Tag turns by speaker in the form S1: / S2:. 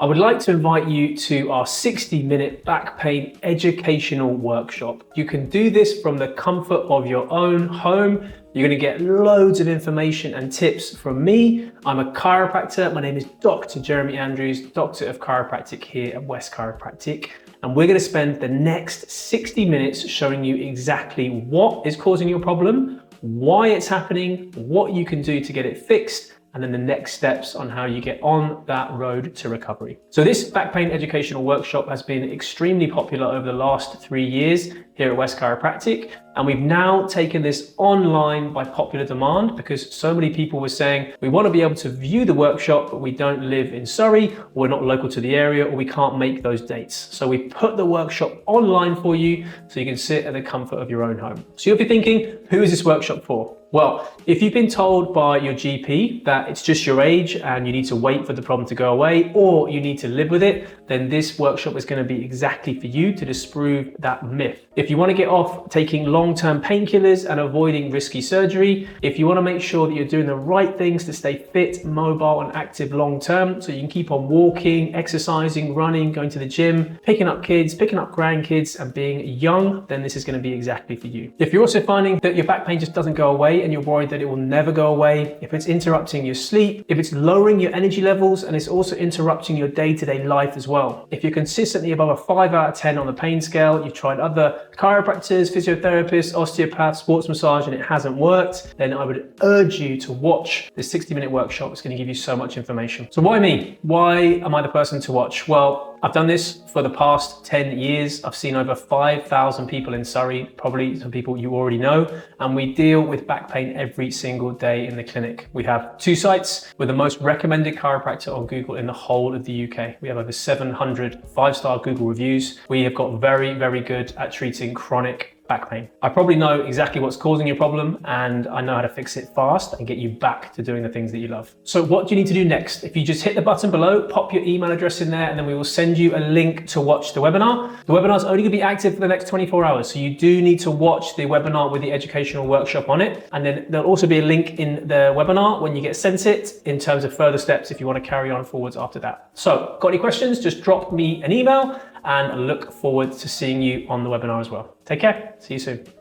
S1: I would like to invite you to our 60-minute back pain educational workshop. You can do this from the comfort of your own home. You're going to get loads of information and tips from me. I'm a chiropractor. My name is Dr. Jeremy Andrews, Doctor of Chiropractic here at West Chiropractic. And we're going to spend the next 60 minutes showing you exactly what is causing your problem, why it's happening, what you can do to get it fixed, and then the next steps on how you get on that road to recovery. So this back pain educational workshop has been extremely popular over the last 3 years here at West Chiropractic. And we've now taken this online by popular demand because so many people were saying, we want to be able to view the workshop, but we don't live in Surrey, or we're not local to the area, or we can't make those dates. So we put the workshop online for you so you can sit at the comfort of your own home. So you'll be thinking, who is this workshop for? Well, if you've been told by your GP that it's just your age and you need to wait for the problem to go away, or you need to live with it, then this workshop is going to be exactly for you to disprove that myth. If you want to get off taking long-term painkillers and avoiding risky surgery, if you want to make sure that you're doing the right things to stay fit, mobile and active long-term, so you can keep on walking, exercising, running, going to the gym, picking up kids, picking up grandkids and being young, then this is going to be exactly for you. If you're also finding that your back pain just doesn't go away and you're worried that it will never go away, if it's interrupting your sleep, if it's lowering your energy levels and it's also interrupting your day-to-day life as well. If you're consistently above a 5 out of 10 on the pain scale, you've tried other chiropractors, physiotherapists, osteopaths, sports massage, and it hasn't worked, then I would urge you to watch this 60-minute workshop. It's going to give you so much information. So why me? Why am I the person to watch? Well, I've done this for the past 10 years. I've seen over 5,000 people in Surrey, probably some people you already know, and we deal with back pain every single day in the clinic. We have 2 sites. We're the most recommended chiropractor on Google in the whole of the UK. We have over 700 5-star Google reviews. We have got very, very good at treating chronic back pain. I probably know exactly what's causing your problem and I know how to fix it fast and get you back to doing the things that you love. So what do you need to do next? If you just hit the button below, pop your email address in there and then we will send you a link to watch the webinar. The webinar is only going to be active for the next 24 hours. So you do need to watch the webinar with the educational workshop on it. And then there'll also be a link in the webinar when you get sent it in terms of further steps if you want to carry on forwards after that. So got any questions? Just drop me an email and I look forward to seeing you on the webinar as well. Take care. See you soon.